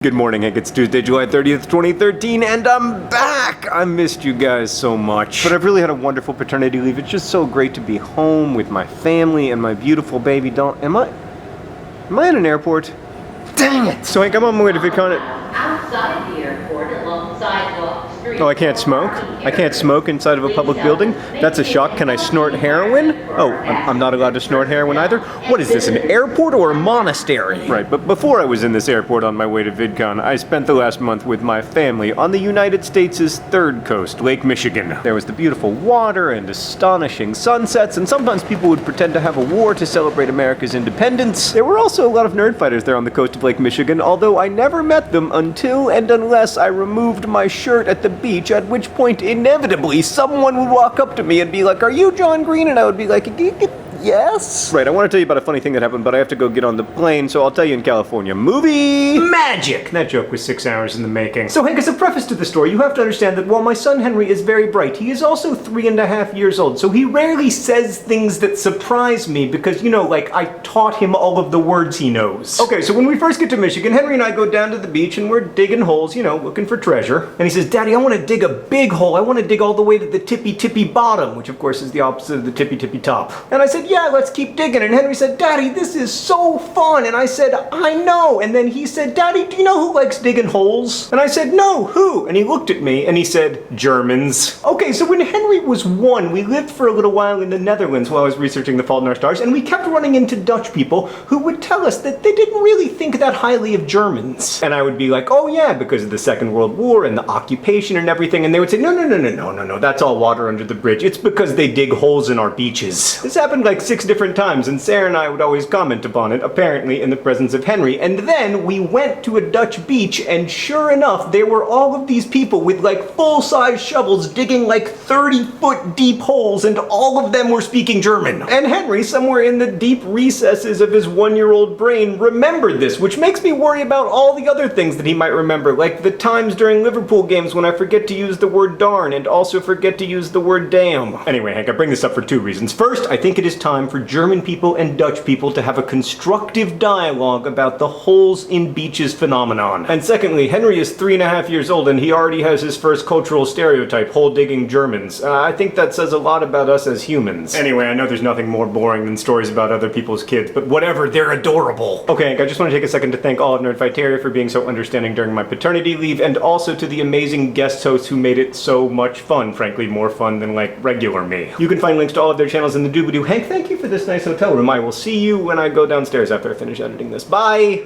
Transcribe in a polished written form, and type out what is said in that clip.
Good morning, Hank. It's Tuesday, July 30th, 2013, and I'm back! I missed you guys so much. But I've really had a wonderful paternity leave. It's just so great to be home with my family and my beautiful baby doll. Am I in an airport? Dang it! So Hank, I'm on my way to VidCon. Outside the airport, along sidewalk, street. Oh, I can't smoke? I can't smoke inside of a public building? That's a shock. Can I snort heroin? Oh, I'm not allowed to snort heroin either? What is this, an airport or a monastery? Right, but before I was in this airport on my way to VidCon, I spent the last month with my family on the United States' third coast, Lake Michigan. There was the beautiful water and astonishing sunsets, and sometimes people would pretend to have a war to celebrate America's independence. There were also a lot of nerd fighters there on the coast of Lake Michigan, although I never met them until and unless I removed my shirt at the beach, at which point inevitably someone would walk up to me and be like, "Are you John Green?" And I would be like, "Yes." Right, I want to tell you about a funny thing that happened, but I have to go get on the plane, so I'll tell you in California. Movie magic! That joke was 6 hours in the making. So Hank, as a preface to the story, you have to understand that while my son Henry is very bright, he is also 3.5 years old, so he rarely says things that surprise me because, you know, like, I taught him all of the words he knows. Okay, so when we first get to Michigan, Henry and I go down to the beach and we're digging holes, you know, looking for treasure. And he says, "Daddy, I want to dig a big hole. I want to dig all the way to the tippy bottom," which of course is the opposite of the tippy top. And I said, "Yeah, let's keep digging." And Henry said, "Daddy, this is so fun." And I said, "I know." And then he said, "Daddy, do you know who likes digging holes?" And I said, "No, who?" And he looked at me and he said, "Germans." Okay, so when Henry was 1, we lived for a little while in the Netherlands while I was researching The Fault in Our Stars, and we kept running into Dutch people who would tell us that they didn't really think that highly of Germans. And I would be like, "Oh yeah, because of the Second World War and the occupation and everything." And they would say, No, that's all water under the bridge. It's because they dig holes in our beaches." This happened like 6 different times, and Sarah and I would always comment upon it, apparently in the presence of Henry. And then we went to a Dutch beach, and sure enough, there were all of these people with like full-size shovels digging like 30-foot deep holes, and all of them were speaking German. And Henry, somewhere in the deep recesses of his 1-year-old brain, remembered this, which makes me worry about all the other things that he might remember, like the times during Liverpool games when I forget to use the word darn and also forget to use the word damn. Anyway, Hank, I bring this up for 2 reasons. First, I think it is time for German people and Dutch people to have a constructive dialogue about the holes in beaches phenomenon. And secondly, Henry is 3.5 years old and he already has his first cultural stereotype, hole-digging Germans. I think that says a lot about us as humans. Anyway, I know there's nothing more boring than stories about other people's kids, but whatever, they're adorable. Okay, Hank, I just want to take a second to thank all of Nerdfighteria for being so understanding during my paternity leave, and also to the amazing guest hosts who made it so much fun, frankly more fun than like regular me. You can find links to all of their channels in the doobly-doo. Hank, thank you for this nice hotel room. I will see you when I go downstairs after I finish editing this. Bye!